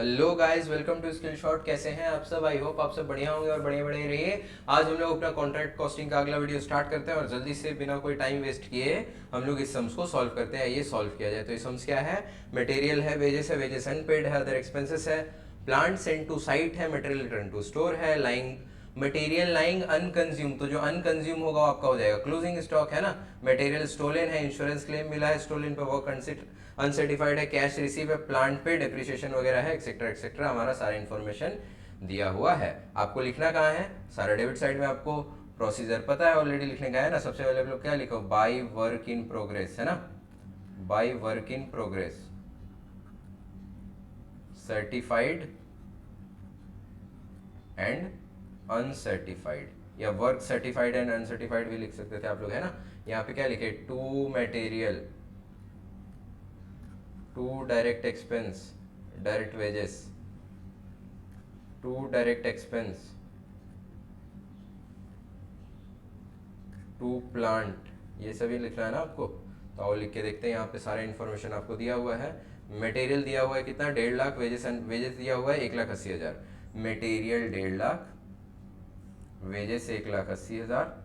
Hello guys, welcome to skill shot. कैसे हैं आप सब? आई होप आप सब बढ़िया होंगे और बढ़िया बढ़िया रहिए। आज हम लोग अपना कॉन्ट्रैक्ट कॉस्टिंग का अगला वीडियो स्टार्ट करते हैं और जल्दी से बिना कोई टाइम वेस्ट किए हम लोग इस सम्स को सॉल्व करते हैं। ये सॉल्व किया जाए तो ये सम्स क्या है? मटेरियल है, वेजेस अनपेड है, अदर एक्सपेंसेस है, प्लांट सेंट टू साइट है, मटेरियल रिटर्न टू स्टोर है, लाइंग मटेरियल लाइंग अनकंज्यूम, तो जो अनकंज्यूम होगा वो आपका हो जाएगा क्लोजिंग स्टॉक, है ना। मटेरियल स्टोलन है, इंश्योरेंस क्लेम मिला है, स्टोलन पे वर्क अनसर्टिफाइड है, कैश रिसीव है, प्लांट पे डेप्रिसिएशन वगैरह है, एक्सेट्रा एक्सेट्रा। हमारा सारा इन्फॉर्मेशन दिया हुआ है। आपको लिखना कहाँ है? सारा डेबिट साइड में आपको प्रोसीजर पता है, ऑलरेडी लिखने का है ना। सबसे पहले आप लोग क्या लिखो? बाई वर्क इन प्रोग्रेस, है ना। By work in progress certified and uncertified, या वर्क सर्टिफाइड एंड अनसर्टिफाइड भी लिख सकते थे आप लोग, है ना। यहाँ पे क्या लिखे? To material, to direct expense, direct wages, to direct expense, to plant, ये सभी लिखना है ना आपको। तो आओ लिख के देखते हैं। यहाँ पे सारा इन्फॉर्मेशन आपको दिया हुआ है। मटेरियल दिया हुआ है कितना? 1.5 लाख। वेजेस दिया हुआ है 1,80,000। Material 1.5 lakh, wages 1,80,000,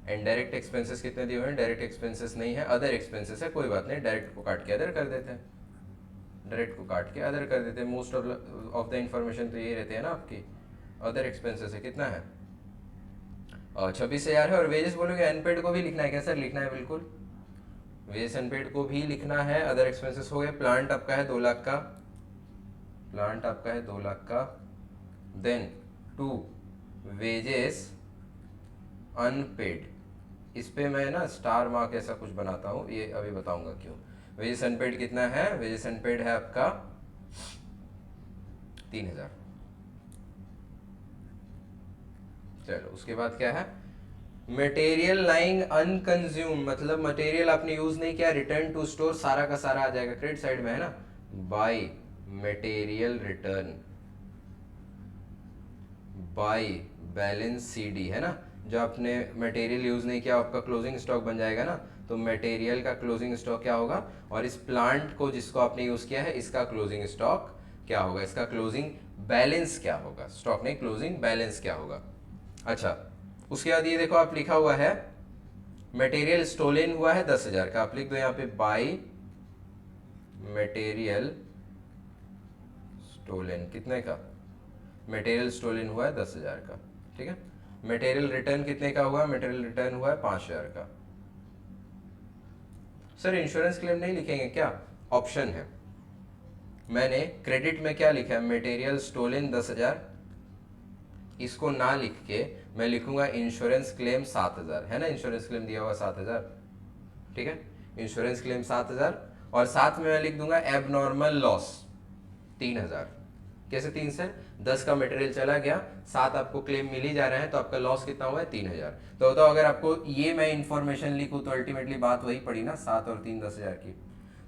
and direct expenses कितने दिए हुए हैं? डायरेक्ट एक्सपेंसेस नहीं है, अदर एक्सपेंसेस है। कोई बात नहीं, डायरेक्ट को काट के अदर कर देते हैं, डायरेक्ट को काट के अदर कर देते हैं। मोस्ट ऑफ द इंफॉर्मेशन तो यही रहती है ना आपकी। अदर एक्सपेंसेस है कितना है? 26,000 है। और वेजेस बोलोगे अनपेड को भी लिखना है क्या? सर लिखना है बिल्कुल, वेजेस अनपेड को भी लिखना है। अदर एक्सपेंसेस हो गए। प्लांट आपका है 2 लाख का, प्लांट आपका है 2 लाख का। देन टू वेजेस अनपेड, इस पे मैं ना स्टार मार्क ऐसा कुछ बनाता हूँ, ये अभी बताऊंगा क्यों। वेजेस अनपेड कितना है? वेजेस अनपेड है आपका 3,000। चलो उसके बाद क्या है? मटेरियल लाइंग अनकंज्यूम, मतलब मटेरियल आपने यूज नहीं किया, रिटर्न टू स्टोर, सारा का सारा आ जाएगा क्रेडिट साइड में, है ना। By material return by balance CD, है ना। जो आपने मटेरियल यूज नहीं किया आपका क्लोजिंग स्टॉक बन जाएगा ना। तो मटेरियल का क्लोजिंग स्टॉक क्या होगा? और इस प्लांट को जिसको आपने यूज किया है, इसका क्लोजिंग स्टॉक क्या होगा? इसका क्लोजिंग बैलेंस क्या होगा? स्टॉक नहीं, क्लोजिंग बैलेंस क्या होगा? अच्छा, उसके बाद ये देखो आप लिखा हुआ है मटेरियल स्टोलन हुआ है 10,000 का। आप लिख दो यहाँ पे बाई मटेरियल स्टोलन, कितने का? मटेरियल स्टोलन हुआ है 10,000 का, ठीक है। मटेरियल रिटर्न कितने का हुआ? मटेरियल रिटर्न हुआ है 5,000 का। सर इंश्योरेंस क्लेम नहीं लिखेंगे क्या? ऑप्शन है। मैंने क्रेडिट में क्या लिखा है? मटेरियल स्टोलन 10,000, इसको ना लिख के मैं लिखूंगा इंश्योरेंस क्लेम 7,000, है ना। इंश्योरेंस क्लेम दिया हुआ 7,000, ठीक है। इंश्योरेंस क्लेम 7,000, और साथ में मैं लिख दूंगा एबनॉर्मल लॉस 3,000। कैसे 3 से? 10 का मटेरियल चला गया, 7 आपको क्लेम मिल ही जा रहा है, तो आपका लॉस कितना हुआ है? 3,000। तो बताओ अगर आपको ये मैं इंफॉर्मेशन लिखूं तो अल्टीमेटली बात वही पड़ी ना, 7 और 3 10,000 की।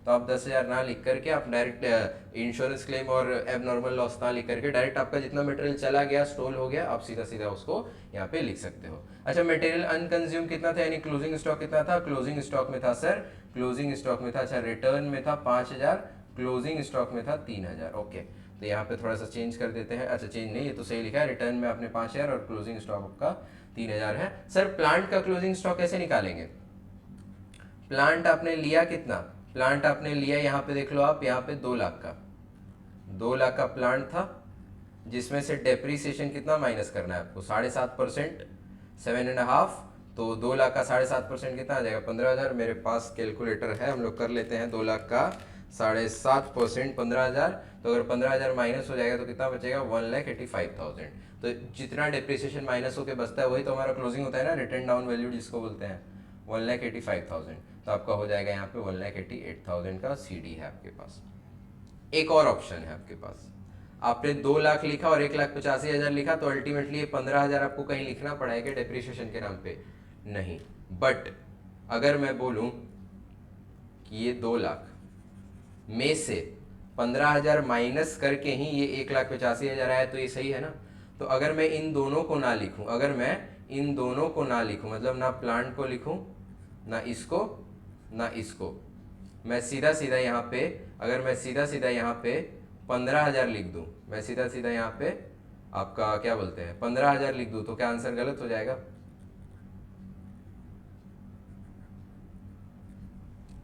तो आप 10,000 ना लिख करके आप डायरेक्ट इंश्योरेंस क्लेम और एबनॉर्मल लॉस ना लिख करके डायरेक्ट आपका जितना मटेरियल चला गया, स्टोल हो गया, आप सीधा सीधा उसको यहाँ पे लिख सकते हो। अच्छा, मटेरियल अनकंज्यूम कितना था, यानी क्लोजिंग स्टॉक कितना था? क्लोजिंग स्टॉक में था सर, क्लोजिंग स्टॉक में था, अच्छा रिटर्न में था 5,000, क्लोजिंग स्टॉक में था 3,000। ओके, तो यहाँ पे थोड़ा सा चेंज कर देते हैं। अच्छा चेंज नहीं, ये तो सही लिखा है। रिटर्न में आपने 5,000 और क्लोजिंग स्टॉक आपका 3,000 है। सर प्लांट का क्लोजिंग स्टॉक कैसे निकालेंगे? प्लांट आपने लिया कितना? प्लांट आपने लिया, यहाँ पे देख लो आप, यहाँ पे 2 लाख का, 2 लाख का प्लांट था, जिसमें से डेप्रीसिएशन कितना माइनस करना है आपको? 7.5%, 7.5। तो 2 लाख का 7.5% कितना आ जाएगा? 15,000। मेरे पास कैलकुलेटर है, हम लोग कर लेते हैं। 2 लाख का 7.5% 15,000, तो अगर 15,000 माइनस हो जाएगा तो कितना बचेगा? 1,85,000। तो जितना डिप्रिसिएशन माइनस होकर बचता है वही तो हमारा क्लोजिंग होता है ना, रिटर्न डाउन वैल्यू जिसको बोलते हैं, 1,85,000। तो आपका हो जाएगा यहाँ पे 1,88,000 का सीडी है आपके पास। एक और ऑप्शन है आपके पास, आपने 2 लाख लिखा और 1,85,000 लिखा, तो अल्टीमेटली ये 15,000 आपको कहीं लिखना पड़ेगा डेप्रिसिएशन के नाम पे? नहीं। बट अगर मैं बोलूं कि ये 2 लाख में से 15,000 माइनस करके ही ये 1,85,000 आया, तो ये सही है ना। तो अगर मैं इन दोनों को ना लिखूं, अगर मैं इन दोनों को ना लिखूं, मतलब ना प्लांट को लिखूं, ना इसको, ना इसको, मैं सीधा सीधा यहाँ पे, अगर मैं सीधा सीधा यहाँ पे 15,000 लिख दूँ, मैं सीधा सीधा यहाँ पे आपका क्या बोलते हैं 15,000 लिख दूँ, तो क्या आंसर गलत हो जाएगा?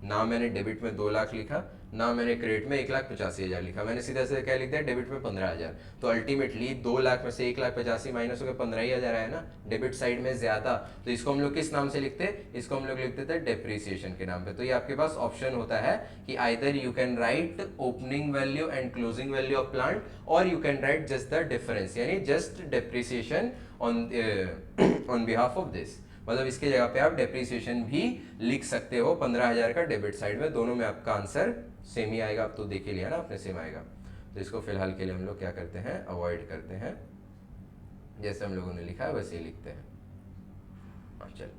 ना मैंने डेबिट में 2 लाख लिखा, ना मैंने क्रेडिट में 1,85,000 लिखा, मैंने सीधा सीधा क्या लिख दिया, डेबिट में 15,000। तो अल्टीमेटली 2 लाख में से 1,85,000 माइनस हो गया 15,000 आया ना, डेबिट साइड में ज्यादा। तो इसको हम लोग किस नाम से लिखते हैं? इसको हम लोग लिखते थे डेप्रिसिएशन के नाम पे। तो ये आपके पास ऑप्शन होता है कि either you can write opening value and closing value of plant, और you can write just the difference, यानी just depreciation on behalf of this. मतलब इसके जगह पे आप डेप्रिसिएशन भी लिख सकते हो 15,000 का डेबिट साइड में, दोनों में आपका आंसर सेम ही आएगा। आप तो देख ही लिया ना आपने, सेम आएगा। तो इसको फिलहाल के लिए हम लोग क्या करते हैं, अवॉइड करते हैं, जैसे हम लोगों ने लिखा है वैसे ही लिखते हैं। चल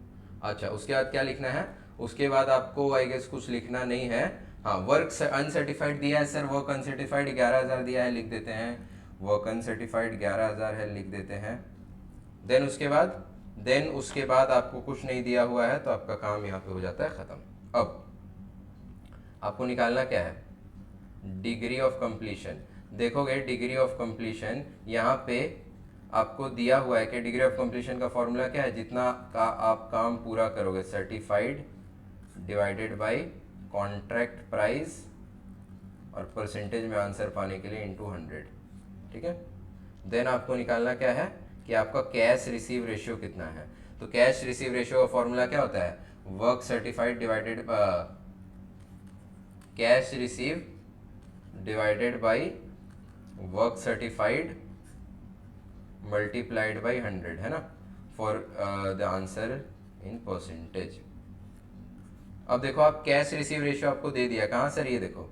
अच्छा, उसके बाद क्या लिखना है? उसके बाद आपको आई गेस कुछ लिखना नहीं है। हाँ, वर्क अनसर्टिफाइड दिया है सर, वर्क अनसर्टिफाइड 11,000 दिया है, लिख देते हैं। वर्क अनसर्टिफाइड 11,000 है, लिख देते हैं। देन उसके बाद आपको कुछ नहीं दिया हुआ है, तो आपका काम यहाँ पे हो जाता है खत्म। अब आपको निकालना क्या है? Degree of completion. देखोगे डिग्री ऑफ कंप्लीशन यहाँ पे आपको दिया हुआ है कि डिग्री ऑफ कंप्लीशन का फॉर्मूला क्या है? जितना का आप काम पूरा करोगे, certified divided by contract price, और परसेंटेज में आंसर पाने के लिए इनटू 100। ठीक है। देन आपको निकालना क्या है कि आपका कैश रिसीव रेशियो कितना है। तो कैश रिसीव रेशियो का फॉर्मूला क्या होता है? Work certified divided cash receive divided by work certified multiplied by 100, है ना, for the answer in percentage. अब देखो, आप कैश रिसीव रेशियो आपको दे दिया, कहाँ सर? ये देखो,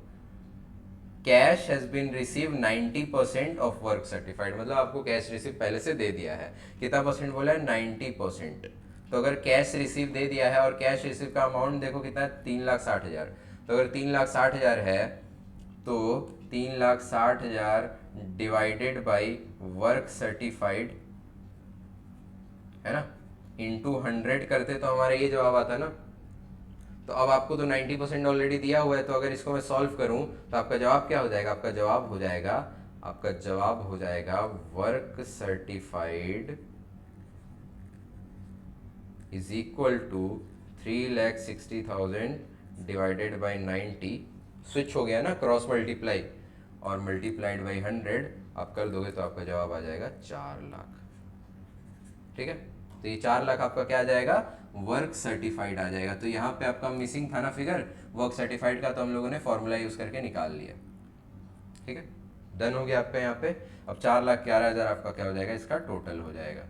cash has been receive 90% of work certified, मतलब आपको कैश रिसीव पहले से दे दिया है। कितना परसेंट बोला है? 90%। तो अगर कैश रिसीव दे दिया है, और कैश रिसीव का अमाउंट देखो कितना है, 3,60,000। तो अगर 3,60,000 है, तो 3,60,000 डिवाइडेड बाई वर्क सर्टिफाइड, है ना, इंटू 100 करते तो हमारा ये जवाब आता ना। तो अब आपको तो 90% ऑलरेडी दिया हुआ है, तो अगर इसको मैं सॉल्व करूं तो आपका जवाब क्या हो जाएगा? आपका जवाब हो जाएगा work certified is equal to 3,60,000 divided by 90। Switch हो गया ना, क्रॉस मल्टीप्लाई, और मल्टीप्लाइड बाई 100 आप कर दोगे तो आपका जवाब आ जाएगा 4 लाख। ठीक है। तो ये 4 लाख आपका क्या आ जाएगा? वर्क सर्टिफाइड आ जाएगा। तो यहाँ पे आपका मिसिंग था ना फिगर वर्क सर्टिफाइड का, तो हम लोगों ने फॉर्मूला यूज करके निकाल लिया। ठीक है, डन हो गया आपका यहाँ पे। अब 4,11,000 आपका क्या हो जाएगा? इसका टोटल हो जाएगा।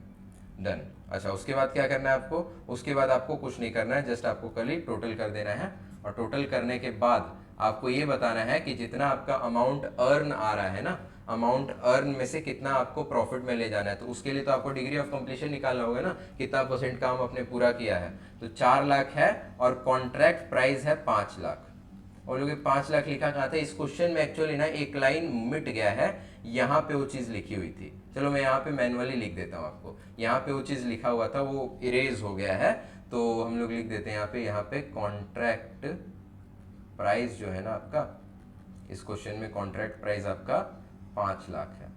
डन। अच्छा, उसके बाद क्या करना है आपको? उसके बाद आपको कुछ नहीं करना है, जस्ट आपको कल ही टोटल कर देना है, और टोटल करने के बाद आपको ये बताना है कि जितना आपका अमाउंट अर्न आ रहा है ना, अमाउंट अर्न में से कितना आपको प्रॉफिट में ले जाना है। तो उसके लिए तो आपको डिग्री ऑफ कंप्लीशन निकालना होगा ना, कितना परसेंट काम आपने पूरा किया है। तो 4 लाख है, और कॉन्ट्रैक्ट प्राइस है 5 लाख। और लोग 5 लाख लिखा कहाँ था? इस क्वेश्चन में एक्चुअली ना एक लाइन मिट गया है, यहाँ पे वो चीज़ लिखी हुई थी। चलो मैं यहाँ पे मैनुअली लिख देता हूँ आपको। यहाँ पे वो चीज़ लिखा हुआ था, वो इरेज हो गया है, तो हम लोग लिख देते हैं यहाँ पे कॉन्ट्रैक्ट प्राइस जो है ना आपका, इस क्वेश्चन में कॉन्ट्रैक्ट प्राइस आपका 5 लाख है।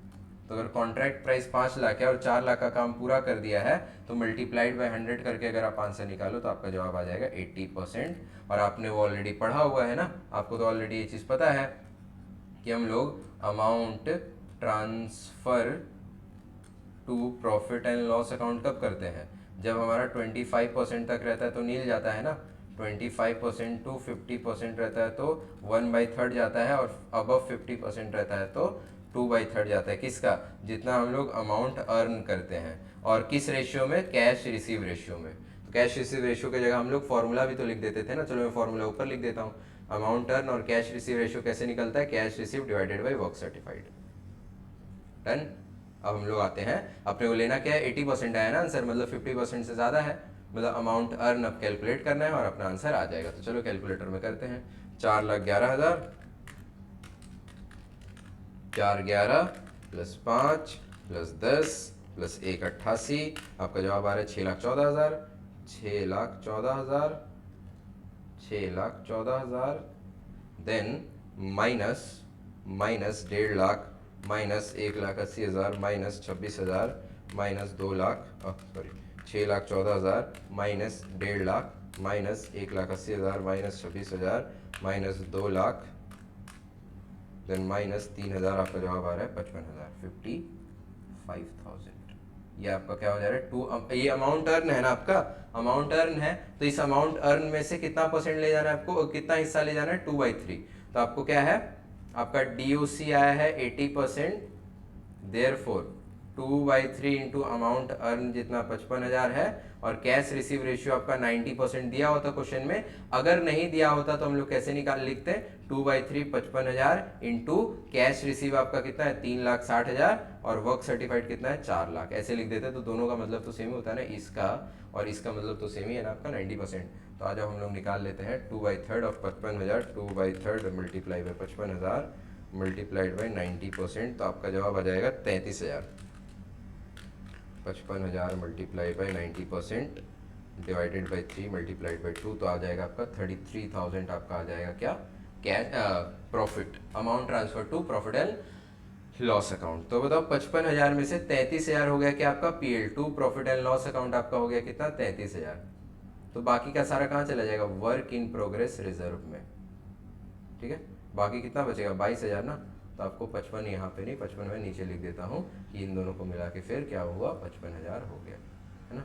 तो अगर कॉन्ट्रैक्ट प्राइस 5 लाख है और 4 लाख का काम पूरा कर दिया है, तो मल्टीप्लाइड बाय 100 करके अगर आप आंसर निकालो तो आपका जवाब आ जाएगा 80%। और आपने वो ऑलरेडी पढ़ा हुआ है ना, आपको तो ऑलरेडी ये चीज़ पता है कि हम लोग amount transfer to profit and loss account कब करते हैं? जब हमारा 25% तक रहता है तो नील जाता है ना, 25% टू 50% रहता है तो 1/3 जाता है, और अबव 50% रहता है तो 2/3 जाता है। किसका? जितना हम लोग अमाउंट अर्न करते हैं। और किस रेशियो में? कैश रिसीव रेशियो में। तो कैश रिसीव रेशियो की जगह हम लोग फॉर्मूला भी तो लिख देते थे ना, चलो मैं फॉर्मूला ऊपर लिख देता हूँ। अमाउंट अर्न और कैश रिसीव रेशियो कैसे निकलता है? Cash receive divided by work certified. Done. अब हम लोग आते हैं, अपने को लेना क्या है? 80% आया ना आंसर, मतलब 50% से ज़्यादा है, मतलब अमाउंट अर्न अब कैलकुलेट करना है और अपना आंसर आ जाएगा। तो चलो कैलकुलेटर में करते हैं। 4,11,000, 4,11 प्लस 5 प्लस 10 प्लस 1 88, आपका जवाब आ रहा है 6,14,000, 6,14,000, 6,14,000 then minus minus 1.5 lakh minus 1,80,000 minus 26,000 minus 2 lakh sorry 6,14,000 minus 1.5 lakh minus 1,80,000 minus 26,000 minus 2 lakh then minus 3,000। आपका जवाब आ रहा है 55,000, 55,000। ये आपका क्या हो जा रहा है टू, ये अमाउंट अर्न है ना, आपका अमाउंट अर्न है, तो इस अमाउंट अर्न में से कितना परसेंट ले जाना है आपको, कितना हिस्सा ले जाना है 2/3। तो आपको क्या है, आपका DOC आया है 80%, देयरफॉर 2/3 इंटू अमाउंट अर्न जितना 55,000 है, और कैश रिसीव रेशियो आपका 90% दिया होता क्वेश्चन में। अगर नहीं दिया होता तो हम लोग कैसे निकाल लिखते हैं, 2/3 55,000 इंटू कैश रिसीव आपका कितना है 3,60,000 और वर्क सर्टिफाइड कितना है 4 लाख, ऐसे लिख देते। तो दोनों का मतलब तो सेम ही होता है ना, इसका और इसका मतलब तो सेम ही है ना आपका 90%। तो आज हम लोग निकाल लेते हैं 2/3 of 55,000, 2/3 multiply by 55,000 multiplied by 90%, तो आपका जवाब आ जाएगा 33,000। 55,000 multiply by 90% divided by 3 multiplied by 2, तो आ जाएगा आपका 33,000। आपका आ जाएगा क्या, cash profit, amount transfer to profit and loss account. तो बताओ 55,000 में से 33,000 हो गया क्या आपका PL2 profit and loss account, आपका हो गया कितना 33,000। तो बाकी का सारा कहाँ चला जाएगा, वर्क इन प्रोग्रेस रिजर्व में, ठीक है। बाकी कितना बचेगा 22,000 ना, तो आपको 55 यहाँ पे नहीं, 55 में नीचे लिख देता हूँ कि इन दोनों को मिला के फिर क्या हुआ 55,000 हो गया, है ना।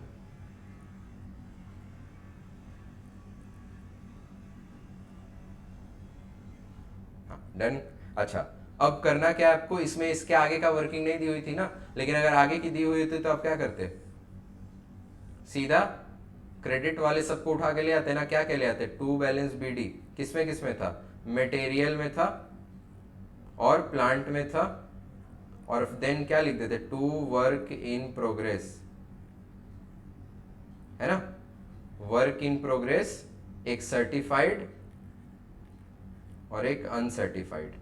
हाँ डन। अच्छा अब करना क्या है आपको, इसमें इसके आगे का वर्किंग नहीं दी हुई थी ना, लेकिन अगर आगे की दी हुई थी तो आप क्या करते, सीधा क्रेडिट वाले सबको उठा के ले आते ना, क्या के ले आते, टू बैलेंस BD किसमें किसमें था, मटेरियल में था और प्लांट में था, और देन क्या लिख देते, टू वर्क इन प्रोग्रेस, है ना। वर्क इन प्रोग्रेस एक सर्टिफाइड और एक अनसर्टिफाइड,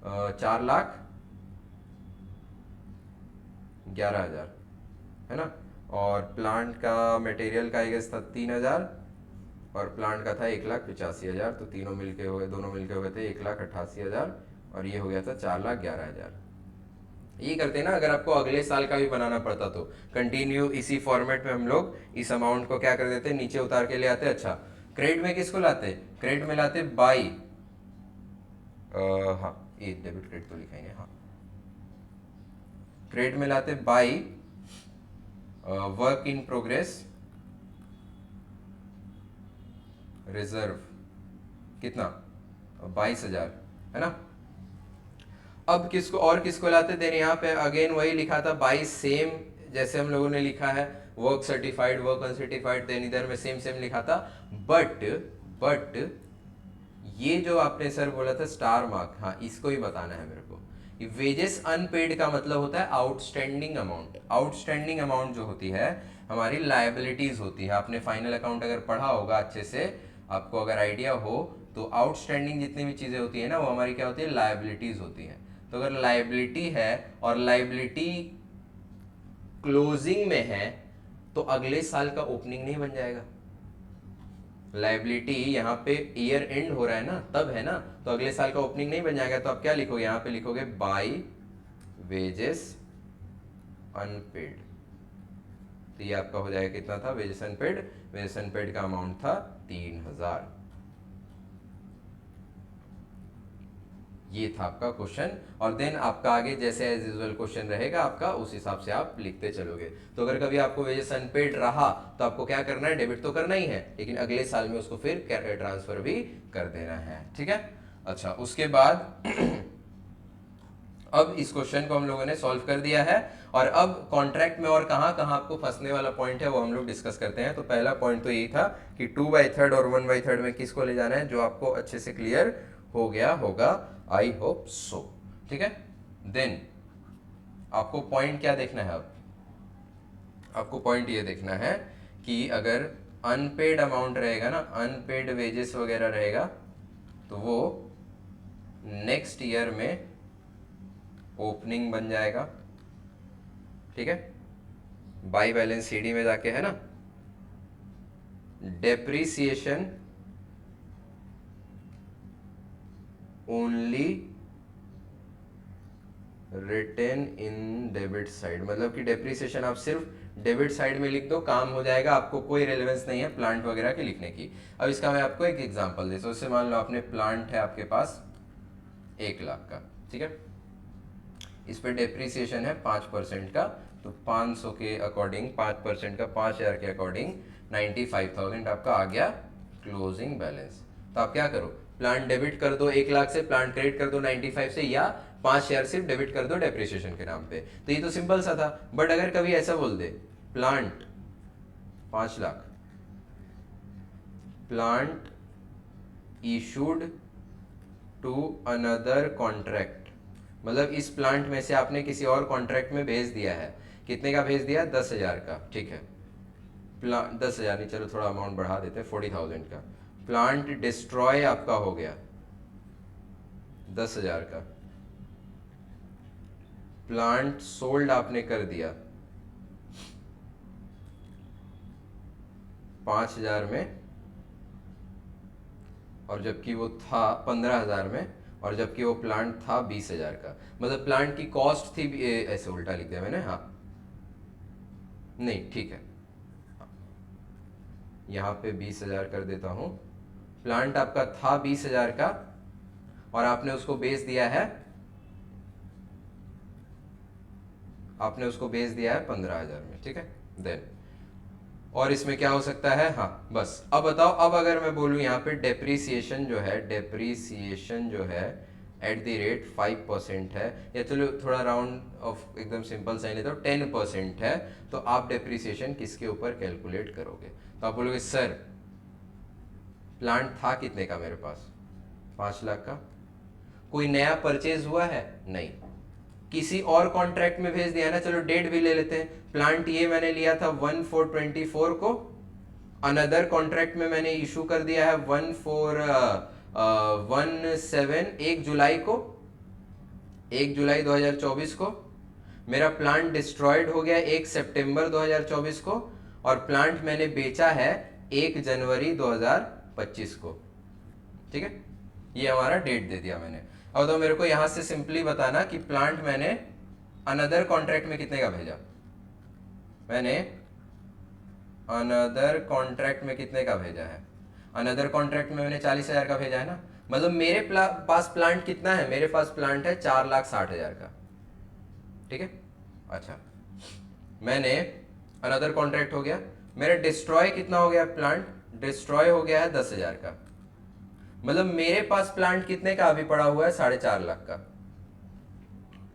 4,11,000, है ना। और प्लांट का मटेरियल का आई था 3,000 और प्लांट का था 1,85,000, तो तीनों मिलके हो गए, दोनों मिलके हो गए थे 1,88,000 और ये हो गया था 4,11,000। ये करते ना, अगर आपको अगले साल का भी बनाना पड़ता तो कंटिन्यू इसी फॉर्मेट में हम लोग इस अमाउंट को क्या कर देते, नीचे उतार के ले आते। अच्छा क्रेडिट में किसको लाते, क्रेडिट में लाते बाई, हाँ ये डेबिट क्रेडिट तो लिखा ही नहीं, हाँ क्रेडिट में लाते by work in progress reserve, कितना 22,000, है ना। अब किसको और किसको लाते, देन यहाँ पे अगेन वही लिखा था 22, सेम जैसे हम लोगों ने लिखा है work certified work uncertified, then इधर में सेम सेम लिखा था। बट ये जो आपने सर बोला था स्टार मार्क, हाँ इसको ही बताना है मेरे को। वेजेस अनपेड का मतलब होता है आउटस्टैंडिंग अमाउंट। आउटस्टैंडिंग अमाउंट जो होती है हमारी लायबिलिटीज होती है। आपने फाइनल अकाउंट अगर पढ़ा होगा अच्छे से, आपको अगर आइडिया हो, तो आउटस्टैंडिंग जितनी भी चीजें होती है ना वो हमारी क्या होती है, लायबिलिटीज होती है। तो अगर लायबिलिटी है और लायबिलिटी क्लोजिंग में है तो अगले साल का ओपनिंग नहीं बन जाएगा। लायबिलिटी यहाँ पे ईयर एंड हो रहा है ना, तब है ना, तो अगले साल का ओपनिंग नहीं बन जाएगा। तो आप क्या लिखोगे, यहाँ पे लिखोगे बाई वेजेस अनपेड। तो ये आपका हो जाएगा कितना था वेजेस अनपेड, वेजेस अनपेड का अमाउंट था 3,000। ये था आपका क्वेश्चन, और देन आपका आगे जैसे एज यूजुअल क्वेश्चन रहेगा आपका, उस हिसाब से आप लिखते चलोगे। तो अगर कभी आपको वेजेस अनपेड रहा तो आपको क्या करना है, डेबिट तो करना ही है, लेकिन अगले साल में उसको फिर ट्रांसफर भी कर देना है, ठीक है। अच्छा उसके बाद अब इस क्वेश्चन को हम लोगों ने सॉल्व कर दिया है, और अब कॉन्ट्रैक्ट में और कहाँ कहाँ आपको फंसने वाला पॉइंट है वो हम लोग डिस्कस करते हैं। तो पहला पॉइंट तो यही था कि 2/3 और 1/3 में किसको ले जाना है, जो आपको अच्छे से क्लियर हो गया होगा, आई होप सो, ठीक है। देन आपको पॉइंट क्या देखना है, अब आपको पॉइंट ये देखना है कि अगर अनपेड अमाउंट रहेगा ना, अनपेड वेजेस वगैरह रहेगा, तो वो नेक्स्ट ईयर में ओपनिंग बन जाएगा, ठीक है। बाई बैलेंस CD में जाके, है ना, depreciation only written in debit side, मतलब कि डेप्रीसिएशन आप सिर्फ डेबिट साइड में लिख दो, काम हो जाएगा, आपको कोई रेलेवेंस नहीं है प्लांट वगैरह की लिखने की। अब इसका मैं आपको एक एग्जांपल देता हूँ। इससे मान लो आपने प्लांट है आपके पास 1 लाख का, ठीक है, इस पे डेप्रीसिएशन है 5% का, तो 500 के अकॉर्डिंग 5% का 5000 के अकॉर्डिंग 95,000 आपका आ गया क्लोजिंग बैलेंस। तो आप क्या करो, प्लांट डेबिट कर दो 1 लाख से, प्लांट क्रेडिट कर दो 95 से, या 5000 सिर्फ डेबिट कर दो डेप्रीसिएशन के नाम पे। तो ये तो सिंपल सा था। बट अगर कभी ऐसा बोल दे plant 5 lakh, plant issued to another contract, मतलब इस प्लांट में से आपने किसी और कॉन्ट्रैक्ट में भेज दिया है, कितने का भेज दिया, 10,000 का, ठीक है, 10,000 नहीं, चलो थोड़ा अमाउंट बढ़ा देते हैं, 40,000 का। प्लांट डिस्ट्रॉय आपका हो गया 10,000 का, प्लांट सोल्ड आपने कर दिया 5,000 में, और जबकि वो था 15,000 में, और जबकि वो प्लांट था 20,000 का। मतलब प्लांट की कॉस्ट थी, ऐसे उल्टा लिख दिया मैंने, हाँ नहीं ठीक है, यहाँ पे 20,000 कर देता हूँ। प्लांट आपका था 20,000 का और आपने उसको बेच दिया है, आपने उसको बेच दिया है 15,000 में, ठीक है। देन और इसमें क्या हो सकता है, हाँ बस अब बताओ, अब अगर मैं बोलूँ यहाँ पे डेप्रीसिएशन जो है, डेप्रीसिएशन जो है एट द रेट 5% है, या चलो थोड़ा राउंड ऑफ एकदम सिंपल साइन लेता हूँ 10% है, तो आप डेप्रीसिएशन किसके ऊपर कैलकुलेट करोगे। तो आप बोलोगे सर प्लांट था कितने का मेरे पास, 5 लाख का, कोई नया परचेज हुआ है, नहीं, किसी और कॉन्ट्रैक्ट में भेज दिया ना, चलो डेट भी ले लेते हैं, प्लांट ये मैंने लिया था 1/4/24 को, अनदर कॉन्ट्रैक्ट में मैंने इशू कर दिया है 1 जुलाई को, 1 जुलाई 2024 को, मेरा प्लांट डिस्ट्रॉयड हो गया 1 सितंबर 2024 को, और प्लांट मैंने बेचा है 1 जनवरी 2025 को, ठीक है, ये हमारा डेट दे दिया मैंने। अब तो मेरे को यहां से सिंपली बताना कि प्लांट मैंने अनदर कॉन्ट्रैक्ट में कितने का भेजा, मैंने अनदर कॉन्ट्रैक्ट में कितने का भेजा है, अनदर कॉन्ट्रैक्ट में मैंने 40,000 का भेजा है ना, मतलब मेरे पास प्लांट कितना है, मेरे पास प्लांट है 4,60,000 का, ठीक है। अच्छा मैंने अनदर कॉन्ट्रैक्ट हो गया, मेरा डिस्ट्रॉय कितना हो गया, प्लांट डिस्ट्रॉय हो गया है 10,000 का, मतलब मेरे पास प्लांट कितने का अभी पड़ा हुआ है, 4.5 लाख का।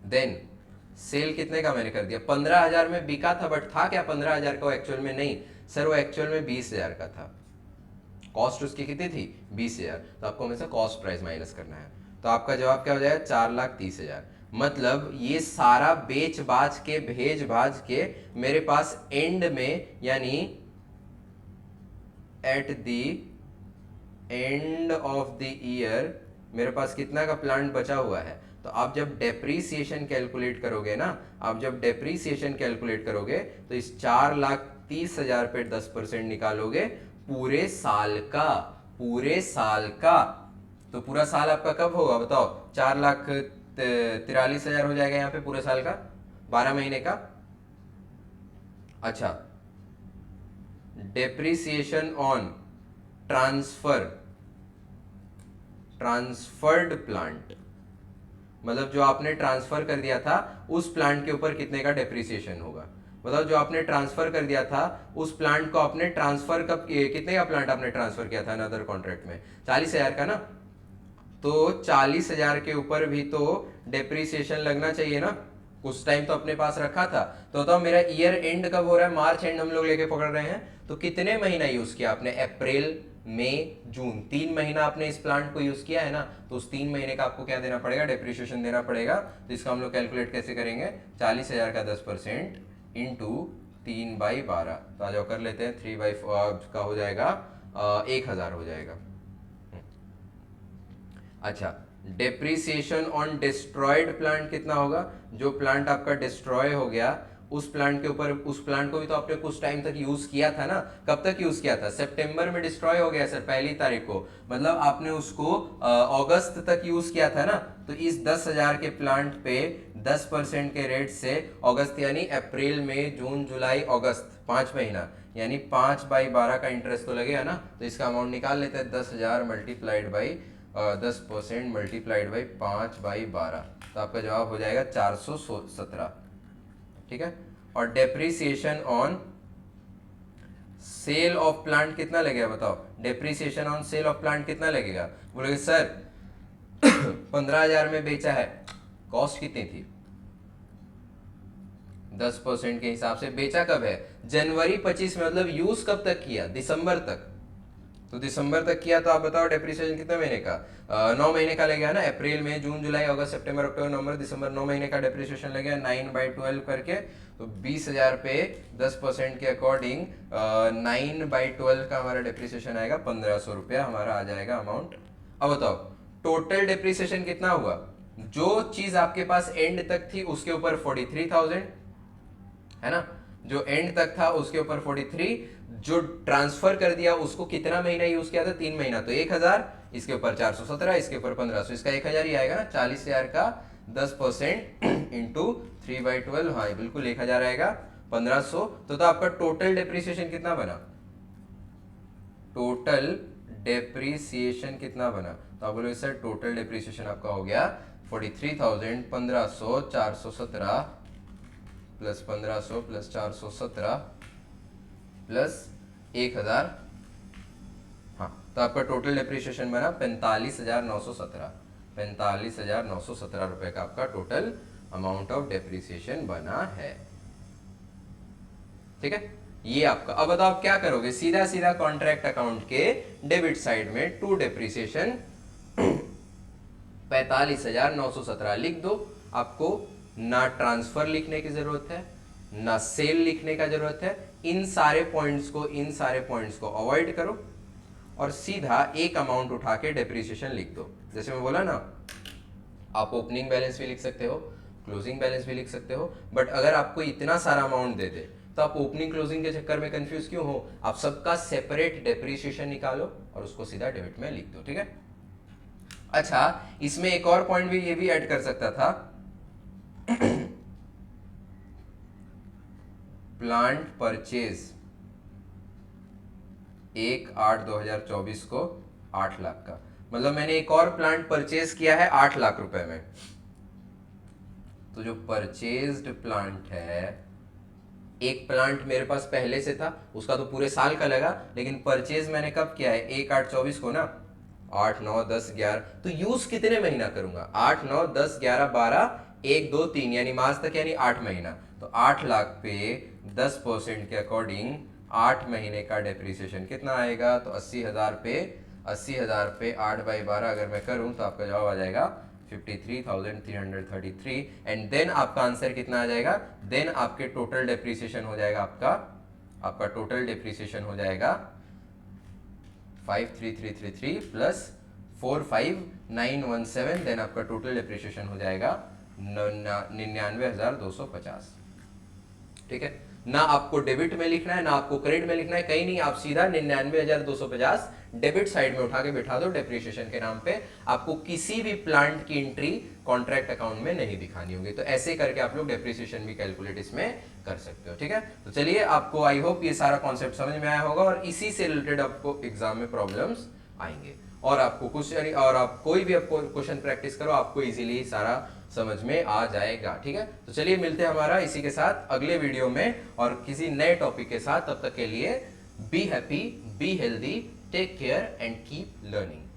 देन सेल कितने का मैंने कर दिया, 15,000 में बिका था, बट था क्या 15,000 का एक्चुअल में, नहीं सर वो एक्चुअल में 20,000 का था, कॉस्ट उसकी कितनी थी 20,000, तो आपको हमेशा कॉस्ट प्राइस माइनस करना है, तो आपका जवाब क्या हो जाएगा 4,30,000। मतलब ये सारा बेच बाज के भेज भाज के मेरे पास एंड में, यानी at the end of the year मेरे पास कितना का प्लांट बचा हुआ है। तो आप जब डेप्रीसिएशन कैलकुलेट करोगे ना, आप जब डेप्रीसिएशन कैलकुलेट करोगे तो इस 4,30,000 पे 10% निकालोगे पूरे साल का, पूरे साल का। तो पूरा साल आपका कब होगा बताओ, 4,43,000 हो जाएगा यहाँ पे पूरे साल का, 12 महीने का। अच्छा डेप्रीसिएशन ऑन ट्रांसफर्ड प्लांट, मतलब जो आपने ट्रांसफर कर दिया था उस प्लांट के ऊपर कितने का डेप्रीसिएशन होगा। मतलब जो आपने ट्रांसफर कर दिया था उस प्लांट को आपने ट्रांसफर कब, कितने का प्लांट आपने ट्रांसफर किया था अनदर कॉन्ट्रैक्ट में, 40,000 का ना, तो 40,000 के ऊपर भी तो डेप्रीसिएशन लगना चाहिए ना, कुछ टाइम तो अपने पास रखा था। तो मेरा ईयर एंड कब हो रहा है, मार्च एंड हम लोग लेके पकड़ रहे हैं, तो कितने महीना यूज किया आपने, अप्रैल मई जून, 3 महीना आपने इस प्लांट को यूज किया है ना, तो उस 3 महीने का आपको क्या देना पड़ेगा, डेप्रीसिएशन देना पड़ेगा। तो इसका हम लोग कैलकुलेट कैसे करेंगे, 40,000 का 10% इंटू 3/12, तो आ जाओ कर लेते हैं, 3/4 का हो जाएगा 1,000 हो जाएगा। अच्छा डेप्रीसिएशन ऑन डिस्ट्रॉयड प्लांट कितना होगा, जो प्लांट आपका डिस्ट्रॉय हो गया उस प्लांट के ऊपर, उस प्लांट को भी तो आपने कुछ टाइम तक यूज किया था ना। कब तक यूज किया था? सितंबर में डिस्ट्रॉय हो गया सर, 1 तारीख को, मतलब आपने उसको अगस्त तक यूज किया था ना। तो इस 10,000 के प्लांट पे 10% के रेट से अगस्त यानी अप्रैल मई जून जुलाई अगस्त 5 महीना, यानी 5/12 का इंटरेस्ट तो लगेगा ना। तो इसका अमाउंट निकाल लेते हैं, 10,000 मल्टीप्लाइड बाई 10% मल्टीप्लाइड बाई 5/12, तो आपका जवाब हो जाएगा 417। ठीक है। और depreciation on sale of plant कितना लगेगा बताओ? Depreciation on sale of plant कितना लगेगा? बोलोगे सर 15,000 में बेचा है, कॉस्ट कितनी थी? 10% के हिसाब से बेचा कब है? जनवरी 25 में, मतलब यूज कब तक किया? दिसंबर तक। तो दिसंबर तक किया, तो आप बताओ डेप्रिसिएशन कितने महीने का? 9 महीने का लगेगा ना। अप्रैल मई जून जुलाई अगस्त सितंबर अक्टूबर नवंबर दिसंबर, 9 महीने का डेप्रिसिएशन लगेगा 9/12 करके। तो 20,000 पे 10% के अकॉर्डिंग 9/12 का हमारा डेप्रिसिएशन आएगा 1,500 रुपया हमारा आ जाएगा अमाउंट। अब बताओ टोटल डेप्रिसिएशन कितना हुआ? जो चीज आपके पास एंड तक थी उसके ऊपर 43,000 है ना, जो एंड तक था उसके ऊपर 43, जो ट्रांसफर कर दिया उसको कितना महीना यूज किया था? 3 महीना, तो 1,000, इसके ऊपर 417, इसके ऊपर 1,500, इसका 1,000 ही आएगा ना। 40,000 का 10% इंटू 3/12, हाँ बिल्कुल 1,000 आएगा, 1,500। तो आपका टोटल डेप्रिसिएशन कितना बना? टोटल डेप्रिसिएशन कितना बना? तो आप बोलोगे सर टोटल डेप्रिसिएशन आपका हो गया 43,000, 1,500, 417 प्लस 1,500 प्लस 417 प्लस 1,000, हाँ, तो आपका टोटल डेप्रिसिएशन बना 45,917। 45,917 रुपए का आपका टोटल अमाउंट ऑफ डेप्रिसिएशन बना है। ठीक है, ये आपका। अब बताओ आप क्या करोगे? सीधा सीधा कॉन्ट्रैक्ट अकाउंट के डेबिट साइड में टू डेप्रिसिएशन 45,917 लिख दो। आपको ना ट्रांसफर लिखने की जरूरत है, ना सेल लिखने का जरूरत है। इन सारे पॉइंट्स को अवॉइड करो और सीधा एक अमाउंट उठा के डेप्रिसिएशन लिख दो। जैसे मैं बोला ना, आप ओपनिंग बैलेंस भी लिख सकते हो, क्लोजिंग बैलेंस भी लिख सकते हो, बट अगर आपको इतना सारा अमाउंट दे दे तो आप ओपनिंग क्लोजिंग के चक्कर में कंफ्यूज क्यों हो? आप सबका सेपरेट डेप्रिसिएशन निकालो और उसको सीधा डेबिट में लिख दो। ठीक है। अच्छा, इसमें एक और पॉइंट भी ये भी ऐड कर सकता था, प्लांट परचेज 1/8/2024 को 8 लाख का, मतलब मैंने एक और प्लांट परचेज किया है 8 लाख रुपए में। तो जो परचेज्ड प्लांट है, एक प्लांट मेरे पास पहले से था, उसका तो पूरे साल का लगा, लेकिन परचेज मैंने कब किया है? 1/8/24 को ना, 8, 9, 10, 11। तो यूज कितने महीना करूंगा? 8, 9, 10, 11, 12, 1, 2, 3 यानी मार्च तक, यानी 8 महीना। तो 8 लाख पे 10% के अकॉर्डिंग 8 महीने का डेप्रिसिएशन कितना आएगा? तो 80,000 पे 8/12 अगर मैं करूं तो आपका जवाब आ जाएगा 53,333। एंड देन आपका आंसर कितना आ जाएगा? देन आपके टोटल डेप्रिसिएशन हो जाएगा, आपका टोटल डेप्रिसिएशन हो जाएगा 53333 प्लस 45917। देन आपका टोटल डेप्रिसिएशन हो जाएगा 99,250। ठीक है, ना आपको डेबिट में लिखना है ना आपको क्रेडिट में लिखना है, कहीं नहीं, आप सीधा 99,250 डेबिट साइड में उठा के बिठा दो डेप्रिसिएशन के नाम पे। आपको किसी भी प्लांट की एंट्री कॉन्ट्रैक्ट अकाउंट में नहीं दिखानी होगी। तो ऐसे करके आप लोग डेप्रिसिएशन भी कैलकुलेट इसमें कर सकते हो। ठीक है, तो चलिए, आपको आई होप ये सारा कॉन्सेप्ट समझ में आया होगा और इसी से रिलेटेड आपको एग्जाम में प्रॉब्लम्स आएंगे और आपको कुछ, और आप कोई भी आपको क्वेश्चन प्रैक्टिस करो, आपको इजीली सारा समझ में आ जाएगा। ठीक है, तो चलिए मिलते हैं हमारा इसी के साथ अगले वीडियो में और किसी नए टॉपिक के साथ। तब तक के लिए be happy, be healthy, take care and keep learning.